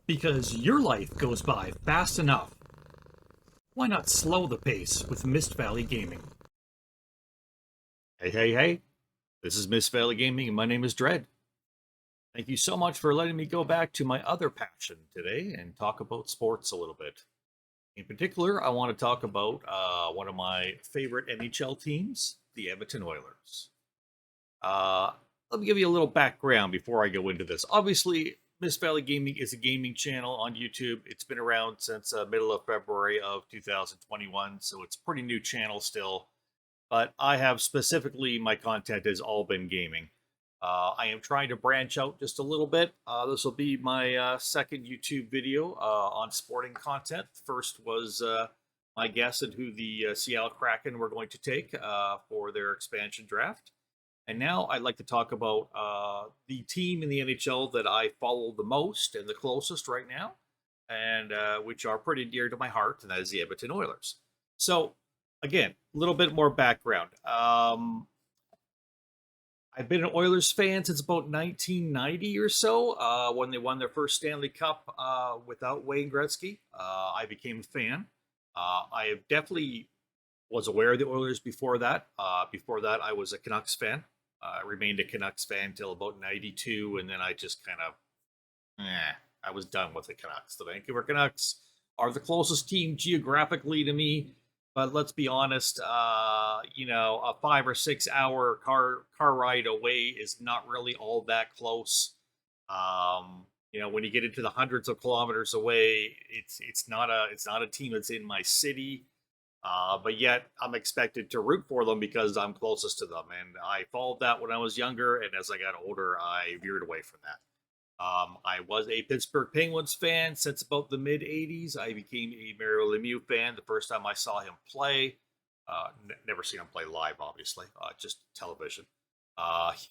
Because your life goes by fast enough. Why not slow the pace with Mist Valley Gaming? Hey. This is Mist Valley Gaming, and my name is Dredd. Thank you so much for letting me go back to my other passion today and talk about sports a little bit. In particular, I want to talk about one of my favorite NHL teams, the Edmonton Oilers. Uh, Let me give you a little background before I go into this. Obviously, Mist Valley Gaming is a gaming channel on YouTube. It's been around since middle of February of 2021, so it's a pretty new channel still. But I have specifically, my content has all been gaming. I am trying to branch out just a little bit. This will be my second YouTube video on sporting content. First was my guess at who the Seattle Kraken were going to take for their expansion draft. And now I'd like to talk about the team in the NHL that I follow the most and the closest right now, and which are pretty dear to my heart, and that is the Edmonton Oilers. So, again, a little bit more background. I've been an Oilers fan since about 1990 or so, when they won their first Stanley Cup without Wayne Gretzky. I became a fan. I have definitely was aware of the Oilers before that. Before that, I was a Canucks fan. I remained a Canucks fan until about 92, and then I just kind of, I was done with the Canucks. The Vancouver Canucks are the closest team geographically to me, but let's be honest, a 5 or 6 hour car ride away is not really all that close. When you get into the hundreds of kilometers away, it's not a team that's in my city. But yet I'm expected to root for them because I'm closest to them. And I followed that when I was younger. And as I got older, I veered away from that. I was a Pittsburgh Penguins fan since about the mid 80s. I became a Mario Lemieux fan the first time I saw him play. Never seen him play live, obviously, just television.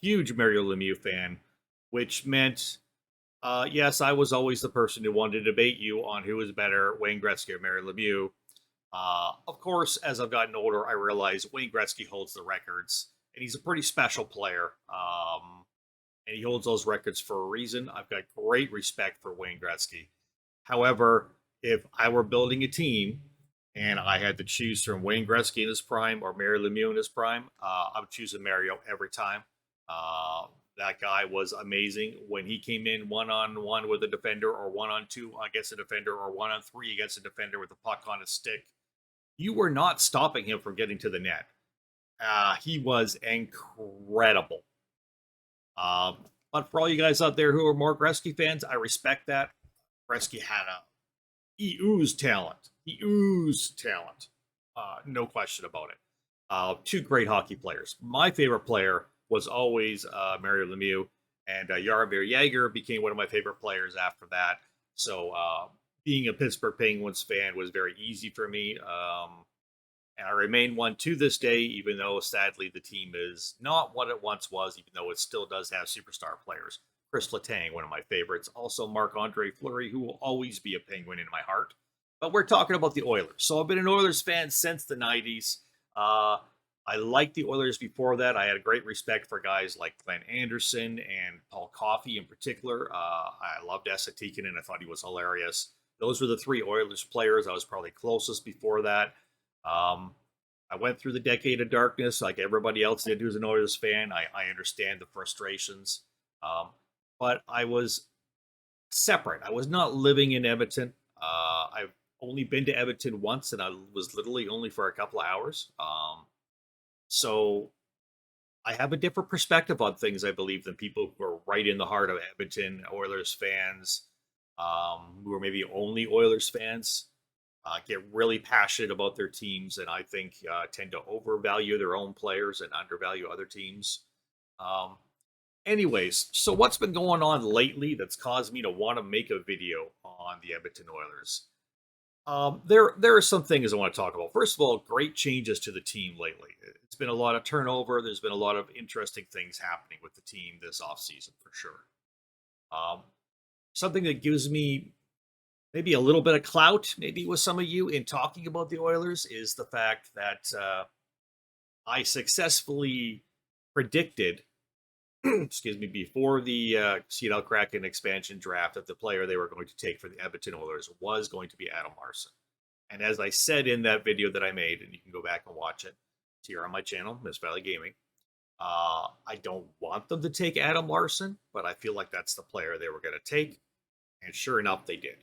Huge Mario Lemieux fan, which meant, yes, I was always the person who wanted to debate you on who was better, Wayne Gretzky or Mario Lemieux. Of course, as I've gotten older, I realize Wayne Gretzky holds the records, and he's a pretty special player. And he holds those records for a reason. I've got great respect for Wayne Gretzky. However, if I were building a team and I had to choose from Wayne Gretzky in his prime or Mario Lemieux in his prime, I would choose Mario every time. That guy was amazing. When he came in one-on-one with a defender, or one-on-two against a defender, or one-on-three against a defender with a puck on his stick, you were not stopping him from getting to the net. He was incredible. But for all you guys out there who are more Gretzky fans, I respect that. Gretzky he oozed talent. He oozed talent. No question about it. Two great hockey players. My favorite player was always Mario Lemieux, and Jaromir Jagr became one of my favorite players after that. So being a Pittsburgh Penguins fan was very easy for me. And I remain one to this day, even though sadly the team is not what it once was, even though it still does have superstar players. Chris Letang, one of my favorites. Also Marc-Andre Fleury, who will always be a Penguin in my heart. But we're talking about the Oilers. So I've been an Oilers fan since the 90s. I liked the Oilers before that. I had a great respect for guys like Glenn Anderson and Paul Coffey in particular. I loved Esa Tikkanen. I thought he was hilarious. Those were the three Oilers players I was probably closest before that. I went through the decade of darkness like everybody else did who's an Oilers fan. I understand the frustrations. But I was separate. I was not living in Edmonton. I've only been to Edmonton once, and I was literally only for a couple of hours. So I have a different perspective on things, I believe, than people who are right in the heart of Edmonton, Oilers fans, who are maybe only Oilers fans. Get really passionate about their teams, and I think tend to overvalue their own players and undervalue other teams. Anyways, so what's been going on lately that's caused me to want to make a video on the Edmonton Oilers? There are some things I want to talk about. First of all, great changes to the team lately. It's been a lot of turnover. There's been a lot of interesting things happening with the team this offseason for sure. Something that gives me maybe a little bit of clout, maybe with some of you in talking about the Oilers, is the fact that I successfully predicted excuse me, before the Seattle Kraken expansion draft, that the player they were going to take for the Edmonton Oilers was going to be Adam Larson. And as I said in that video that I made, and you can go back and watch it, it's here on my channel, Miss Valley Gaming. I don't want them to take Adam Larson, but I feel like that's the player they were going to take. And sure enough, they did.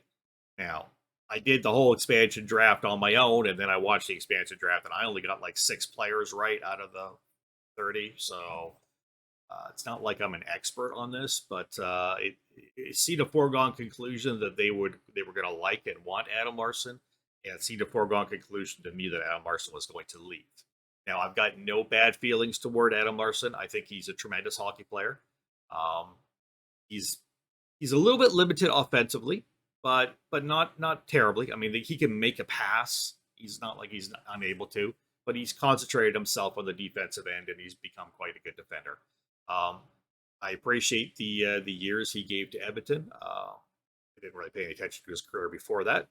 Now, I did the whole expansion draft on my own, and then I watched the expansion draft, and I only got like 6 players right out of the 30. So it's not like I'm an expert on this, but it seemed a foregone conclusion that they were going to like and want Adam Larson, and it seemed a foregone conclusion to me that Adam Larson was going to leave. Now, I've got no bad feelings toward Adam Larson. I think he's a tremendous hockey player. Um, he's a little bit limited offensively, but not terribly. I mean, he can make a pass. He's not like he's unable to, but he's concentrated himself on the defensive end, and he's become quite a good defender. I appreciate the years he gave to Edmonton. I didn't really pay any attention to his career before that.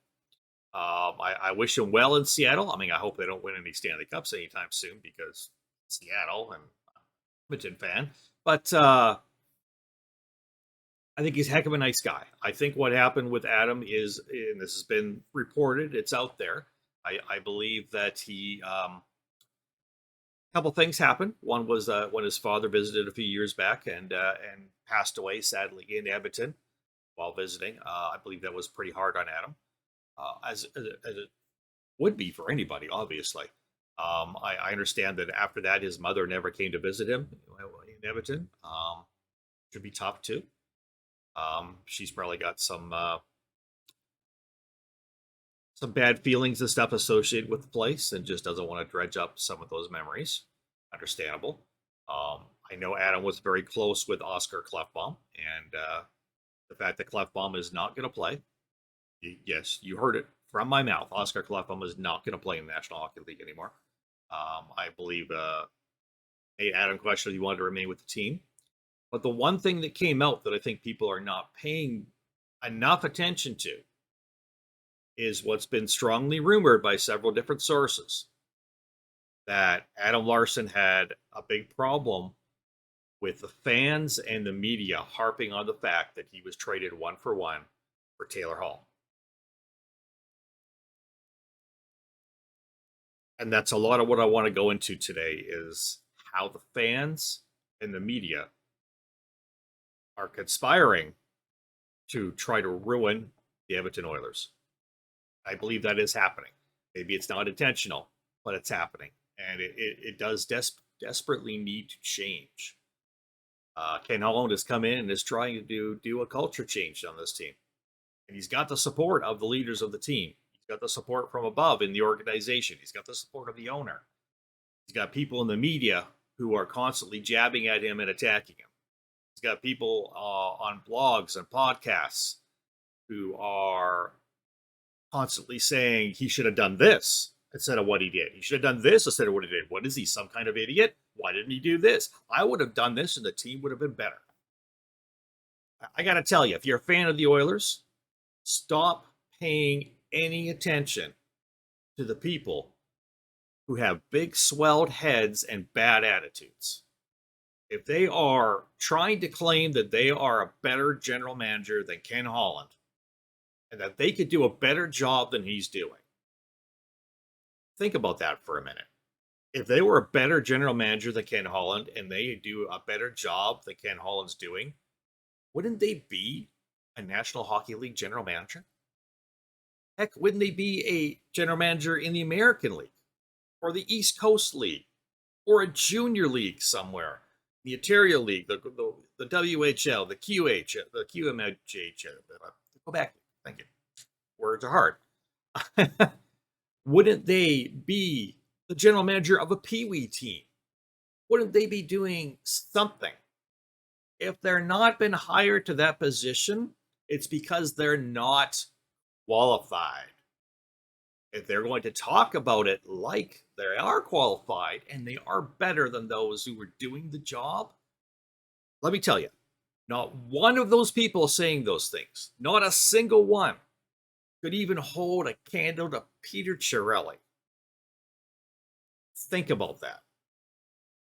I wish him well in Seattle. I mean, I hope they don't win any Stanley Cups anytime soon because Seattle and Edmonton fan. But I think he's a heck of a nice guy. I think what happened with Adam is, and this has been reported, it's out there. I believe that he a couple things happened. One was when his father visited a few years back and passed away sadly in Edmonton while visiting. I believe that was pretty hard on Adam. As it would be for anybody, obviously. I understand that after that, his mother never came to visit him in Edmonton. Should be tough too. She's probably got some bad feelings and stuff associated with the place, and just doesn't want to dredge up some of those memories. Understandable. I know Adam was very close with Oscar Klefbom, and the fact that Klefbom is not going to play. Yes, you heard it from my mouth. Oscar Klefbom is not going to play in the National Hockey League anymore. I believe made Adam question if he wanted to remain with the team. But the one thing that came out that I think people are not paying enough attention to is what's been strongly rumored by several different sources, that Adam Larson had a big problem with the fans and the media harping on the fact that he was traded 1-for-1 for Taylor Hall. And that's a lot of what I want to go into today, is how the fans and the media are conspiring to try to ruin the Edmonton Oilers. I believe that is happening. Maybe it's not intentional, but it's happening. And it does desperately need to change. Ken Holland has come in and is trying to do a culture change on this team. And he's got the support of the leaders of the team. He's got the support from above in the organization. He's got the support of the owner. He's got people in the media who are constantly jabbing at him and attacking him. He's got people on blogs and podcasts who are constantly saying he should have done this instead of what he did. He should have done this instead of what he did. What is he, some kind of idiot? Why didn't he do this? I would have done this and the team would have been better. I got to tell you, if you're a fan of the Oilers, stop paying any attention to the people who have big swelled heads and bad attitudes. If they are trying to claim that they are a better general manager than Ken Holland, and that they could do a better job than he's doing, think about that for a minute. If they were a better general manager than Ken Holland and they do a better job than Ken Holland's doing, wouldn't they be a National Hockey League general manager? Heck, wouldn't they be a general manager in the American League or the East Coast League or a junior league somewhere? The Ontario League, the WHL, the QH, the QMHH. Go back. Thank you. Words are hard. Wouldn't they be the general manager of a Pee Wee team? Wouldn't they be doing something? If they're not been hired to that position, it's because they're not qualified. If they're going to talk about it like they are qualified and they are better than those who were doing the job, let me tell you, not one of those people saying those things, not a single one, could even hold a candle to Peter Chiarelli. Think about that.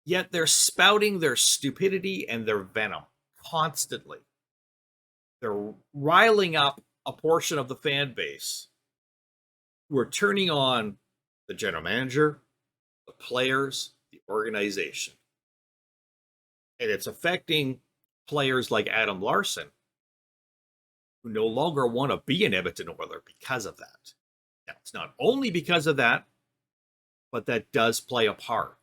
Yet they're spouting their stupidity and their venom constantly. They're riling up a portion of the fan base who are turning on the general manager, the players, the organization. And it's affecting players like Adam Larson, who no longer want to be an Edmonton Oiler because of that. Now, it's not only because of that, but that does play a part.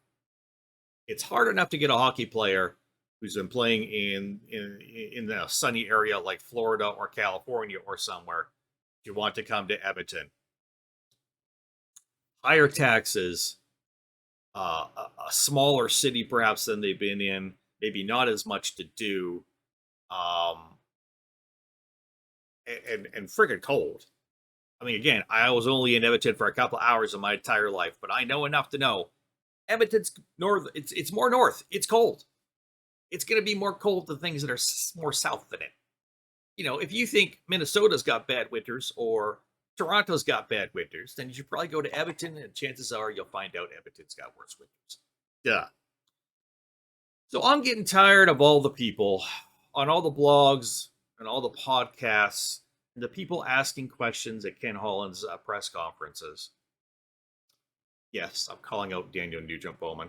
It's hard enough to get a hockey player who's been playing in a sunny area like Florida or California or somewhere. If you want to come to Edmonton, higher taxes, a smaller city perhaps than they've been in, maybe not as much to do, um, and friggin' cold. I mean, again, I was only in Edmonton for a couple hours of my entire life, but I know enough to know Edmonton's north. It's more north. It's cold. It's going to be more cold than things that are more south than it. You know, if you think Minnesota's got bad winters or Toronto's got bad winters, then you should probably go to Edmonton, and chances are you'll find out Edmonton's got worse winters. Duh. So I'm getting tired of all the people on all the blogs and all the podcasts, and the people asking questions at Ken Holland's press conferences. Yes, I'm calling out Daniel Nugent-Bowman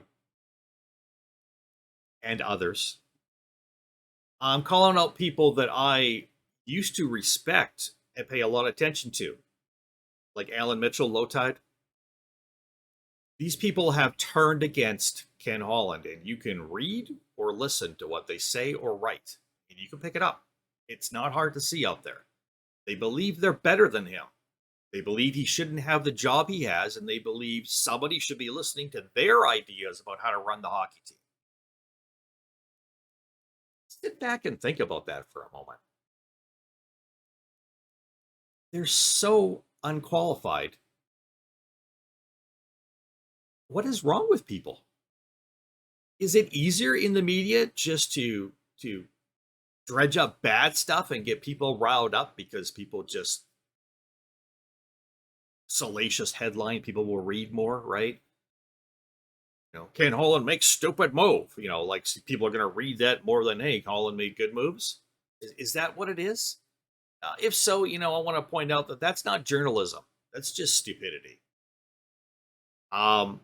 and others. I'm calling out people that I used to respect and pay a lot of attention to, like Alan Mitchell, Low Tide. These people have turned against Ken Holland, and you can read or listen to what they say or write, and you can pick it up. It's not hard to see out there. They believe they're better than him. They believe he shouldn't have the job he has, and they believe somebody should be listening to their ideas about how to run the hockey team. Sit back and think about that for a moment. They're so unqualified. What is wrong with people? Is it easier in the media just to dredge up bad stuff and get people riled up because people just salacious headline people will read more, right? You know, Ken Holland makes stupid move. You know, like people are going to read that more than hey, Holland made good moves. Is that what it is? If so, you know, I want to point out that that's not journalism. That's just stupidity. Um,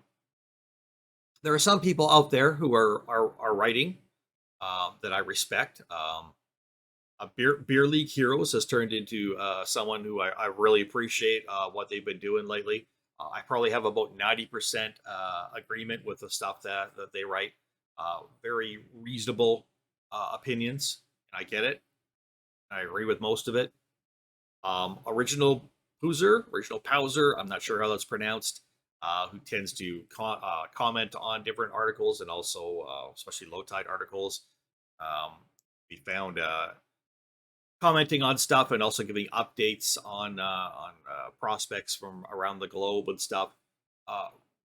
there are some people out there who are writing that I respect. Beer League Heroes has turned into someone who I really appreciate what they've been doing lately. I probably have about 90% agreement with the stuff that they write. Very reasonable opinions, and I get it. I agree with most of it. Original Pauser, I'm not sure how that's pronounced, who tends to comment on different articles and also, especially low tide articles. We found commenting on stuff and also giving updates on prospects from around the globe and stuff.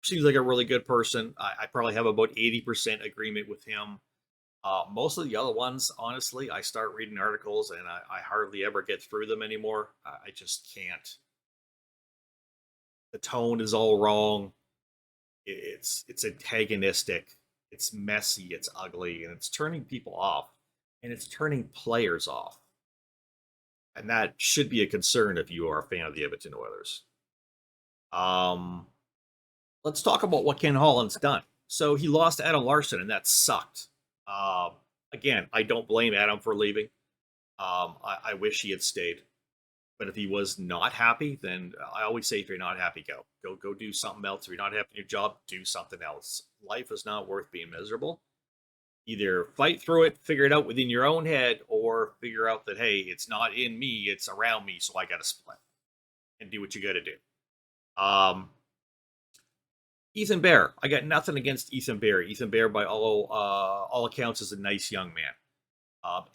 Seems like a really good person. I probably have about 80% agreement with him. Most of the other ones, honestly, I start reading articles and I hardly ever get through them anymore. I just can't. The tone is all wrong. It's antagonistic. It's messy. It's ugly, and it's turning people off, and it's turning players off. And that should be a concern if you are a fan of the Edmonton Oilers. Um, let's talk about what Ken Holland's done. So he lost Adam Larson, and that sucked. Um, again, I don't blame Adam for leaving. I wish he had stayed. But if he was not happy, then I always say, if you're not happy, go do something else. If you're not happy in your job, do something else. Life is not worth being miserable. Either fight through it, figure it out within your own head, or figure out that, hey, it's not in me, it's around me, so I got to split and do what you got to do. Ethan Bear, I got nothing against Ethan Bear. Ethan Bear, by all accounts, is a nice young man.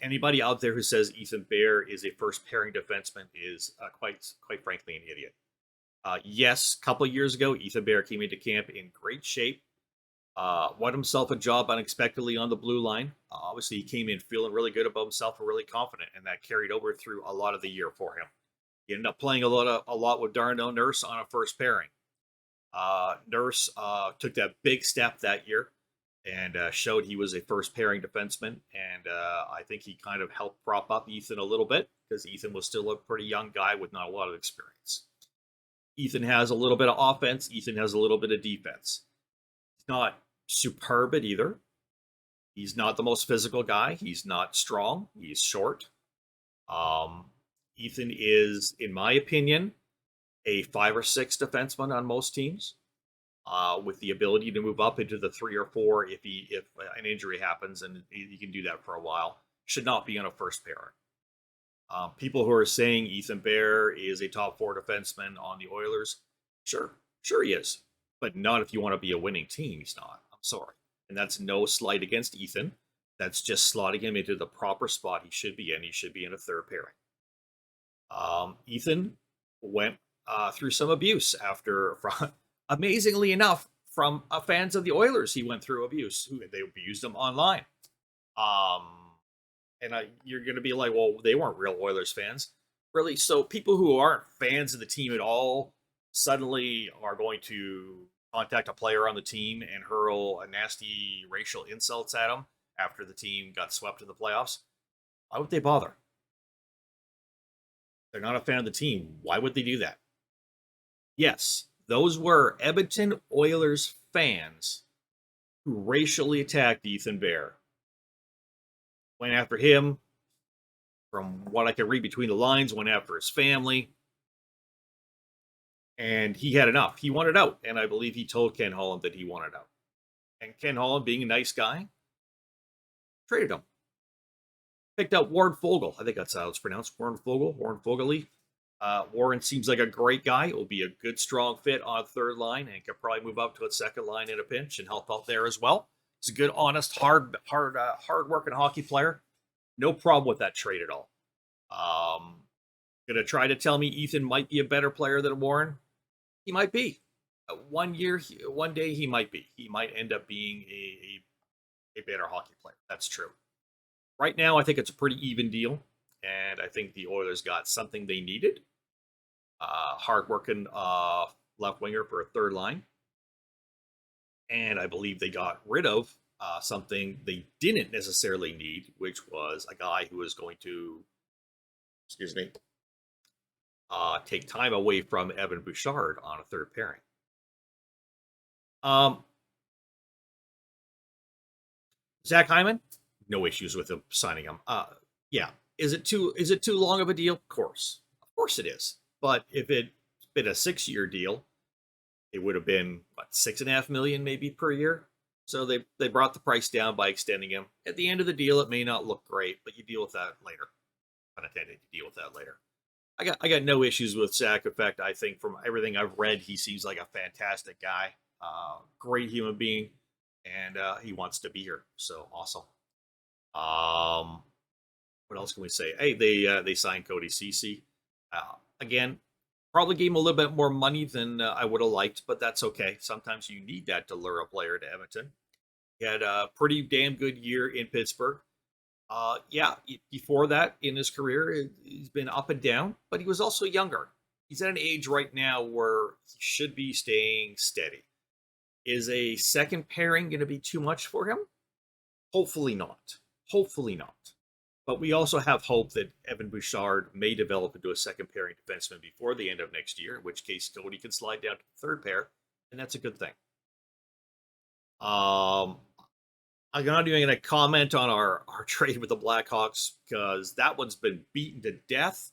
Anybody out there who says Ethan Bear is a first pairing defenseman is quite frankly an idiot. Yes, a couple of years ago, Ethan Bear came into camp in great shape. Won himself a job unexpectedly on the blue line. Obviously, he came in feeling really good about himself and really confident, and that carried over through a lot of the year for him. He ended up playing a lot with Darnell Nurse on a first pairing. Nurse took that big step that year. and showed he was a first pairing defenseman. And I think he kind of helped prop up Ethan a little bit because Ethan was still a pretty young guy with not a lot of experience. Ethan has a little bit of offense. Ethan has a little bit of defense. He's not superb at either. He's not the most physical guy. He's not strong. He's short. Um, Ethan is, in my opinion, a 5 or 6 defenseman on most teams, with the ability to move up into the 3 or 4 if an injury happens, and he can do that for a while. Should not be on a first pairing. People who are saying Ethan Bear is a top 4 defenseman on the Oilers, sure he is, but not if you want to be a winning team. He's not. I'm sorry, and that's no slight against Ethan. That's just slotting him into the proper spot he should be in. He should be in a third pairing. Ethan went through some abuse after, amazingly enough, from fans of the Oilers. He went through abuse. They abused him online. Um, and you're going to be like, well, they weren't real Oilers fans. Really? So people who aren't fans of the team at all suddenly are going to contact a player on the team and hurl a nasty racial insults at him after the team got swept in the playoffs? Why would they bother? They're not a fan of the team. Why would they do that? Yes, those were Edmonton Oilers fans who racially attacked Ethan Bear. Went after him. From what I could read between the lines, went after his family. And he had enough. He wanted out. And I believe he told Ken Holland that he wanted out. And Ken Holland, being a nice guy, traded him. Picked up Warren Foegele. I think that's how it's pronounced. Warren Foegele. Warren seems like a great guy. Will be a good, strong fit on third line and could probably move up to a second line in a pinch and help out there as well. He's a good, honest, hard-working hockey player. No problem with that trade at all. Gonna try to tell me Ethan might be a better player than Warren? He might be. One day he might be. He might end up being a better hockey player. That's true. Right now, I think it's a pretty even deal, and I think the Oilers got something they needed. Hard-working left winger for a third line. And I believe they got rid of something they didn't necessarily need, which was a guy who was going to, take time away from Evan Bouchard on a third pairing. Zach Hyman, no issues with him signing him. Yeah, is it too long of a deal? Of course it is. But if it's been a 6-year deal, it would have been what, $6.5 million maybe per year. So they brought the price down by extending him. At the end of the deal, it may not look great, but you deal with that later. Unattended, you deal with that later. I got no issues with Zach. In fact, I think from everything I've read, he seems like a fantastic guy, great human being, and he wants to be here. So awesome. What else can we say? Hey, they signed Cody Ceci. Again, probably gave him a little bit more money than I would have liked, but that's okay. Sometimes you need that to lure a player to Edmonton. He had a pretty damn good year in Pittsburgh. Before that in his career, he's been up and down, but he was also younger. He's at an age right now where he should be staying steady. Is a second pairing going to be too much for him? Hopefully not. But we also have hope that Evan Bouchard may develop into a second pairing defenseman before the end of next year, in which case Cody can slide down to the third pair, and that's a good thing. I'm not even going to comment on our trade with the Blackhawks because that one's been beaten to death.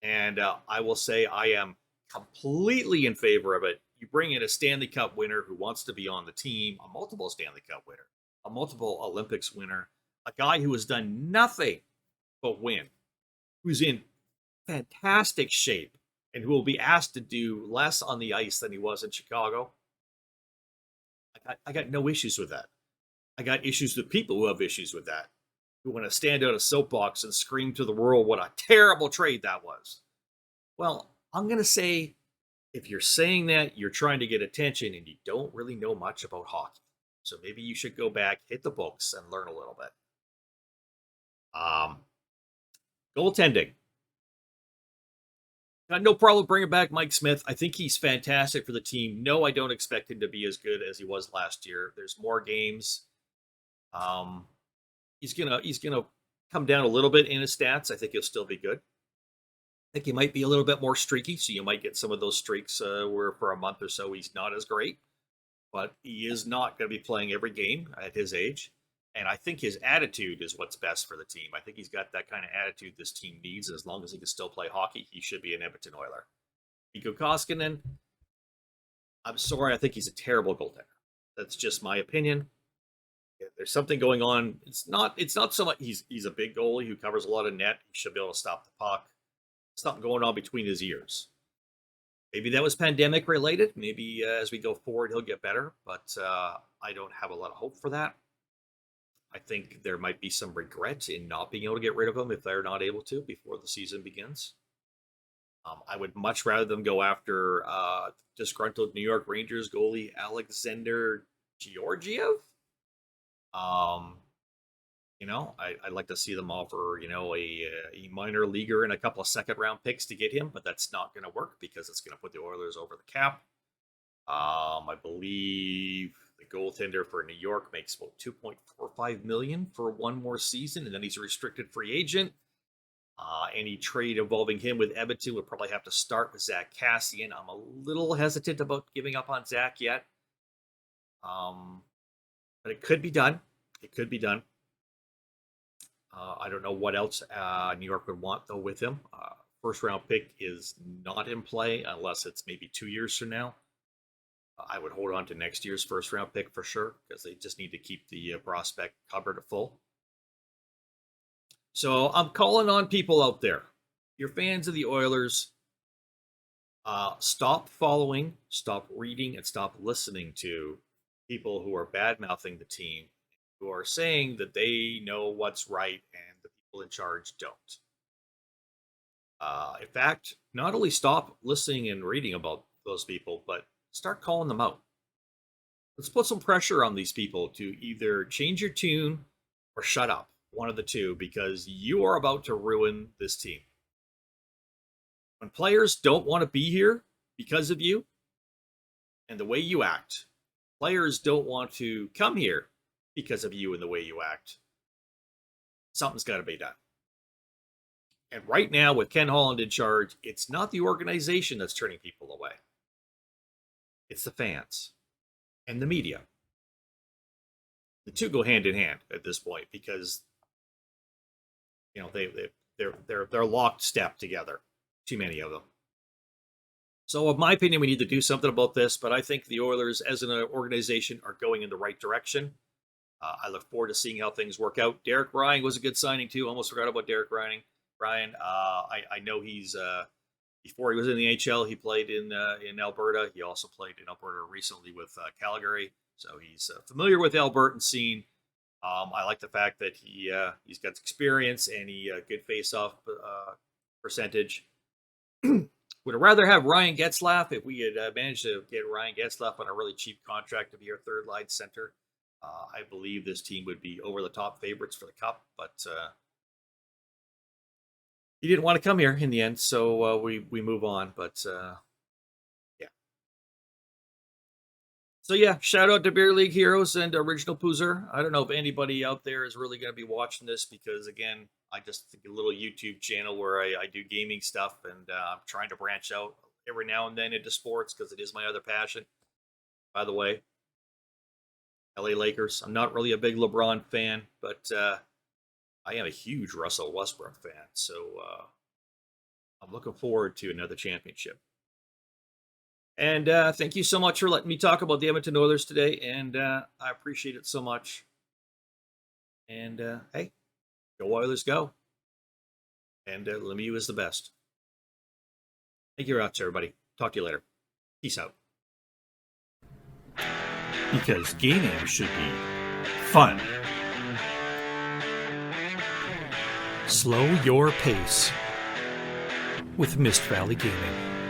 And I will say I am completely in favor of it. You bring in a Stanley Cup winner who wants to be on the team, a multiple Stanley Cup winner, a multiple Olympics winner, a guy who has done nothing but win, who's in fantastic shape, and who will be asked to do less on the ice than he was in Chicago. I got no issues with that. I got issues with people who have issues with that, who want to stand out a soapbox and scream to the world what a terrible trade that was. Well, I'm going to say, if you're saying that, you're trying to get attention and you don't really know much about hockey. So maybe you should go back, hit the books, and learn a little bit. Goaltending. Got no problem bringing back Mike Smith. I think he's fantastic for the team. No, I don't expect him to be as good as he was last year. There's more games. Um, he's gonna come down a little bit in his stats. I think he'll still be good. I think he might be a little bit more streaky, so you might get some of those streaks where for a month or so he's not as great. But he is not going to be playing every game at his age. And I think his attitude is what's best for the team. I think he's got that kind of attitude this team needs. As long as he can still play hockey, he should be an Edmonton Oiler. Mikko Koskinen, I'm sorry, I think he's a terrible goaltender. That's just my opinion. There's something going on. It's not so much he's a big goalie who covers a lot of net. He should be able to stop the puck. Something going on between his ears. Maybe that was pandemic related. Maybe as we go forward, he'll get better. But I don't have a lot of hope for that. I think there might be some regret in not being able to get rid of him if they're not able to before the season begins. I would much rather them go after disgruntled New York Rangers goalie Alexander Georgiev. I'd like to see them offer, a minor leaguer and a couple of second round picks to get him, but that's not going to work because it's going to put the Oilers over the cap. I believe the goaltender for New York makes about $2.45 million for one more season, and then he's a restricted free agent. Any trade involving him with Edmonton would probably have to start with Zach Kassian. I'm a little hesitant about giving up on Zach yet. But it could be done. It could be done. I don't know what else New York would want, though, with him. First round pick is not in play unless it's maybe 2 years from now. I would hold on to next year's first round pick for sure because they just need to keep the prospect cupboard full. So I'm calling on people out there. You're fans of the Oilers. Stop following, stop reading, and stop listening to people who are bad-mouthing the team, who are saying that they know what's right and the people in charge don't. In fact, not only stop listening and reading about those people, but start calling them out. Let's put some pressure on these people to either change your tune or shut up, one of the two, because you are about to ruin this team. When players don't want to be here because of you and the way you act, players don't want to come here because of you and the way you act, something's got to be done. And right now, with Ken Holland in charge, it's not the organization that's turning people away. It's the fans and the media. The two go hand in hand at this point because they're locked step together. Too many of them. So, in my opinion, we need to do something about this. But I think the Oilers, as an organization, are going in the right direction. I look forward to seeing how things work out. Derek Ryan was a good signing too. Almost forgot about Derek Ryan. I know he's before he was in the NHL, he played in Alberta. He also played in Alberta recently with Calgary, so he's familiar with the Albertan scene. I like the fact that he's got experience and he good face-off percentage. Would have rather have Ryan Getzlaf if we had managed to get Ryan Getzlaf on a really cheap contract to be our third line center. I believe this team would be over the top favorites for the Cup, but he didn't want to come here in the end, so we move on. But yeah. So yeah, shout out to Beer League Heroes and Original Poozer. I don't know if anybody out there is really going to be watching this because, again, I just think a little YouTube channel where I do gaming stuff, and I'm trying to branch out every now and then into sports because it is my other passion. By the way, LA Lakers. I'm not really a big LeBron fan, but I am a huge Russell Westbrook fan. So I'm looking forward to another championship. And thank you so much for letting me talk about the Edmonton Oilers today. And I appreciate it so much. And hey, go Oilers, go. And Lemieux is the best. Thank you very much, everybody. Talk to you later. Peace out. Because gaming should be fun. Slow your pace with Mist Valley Gaming.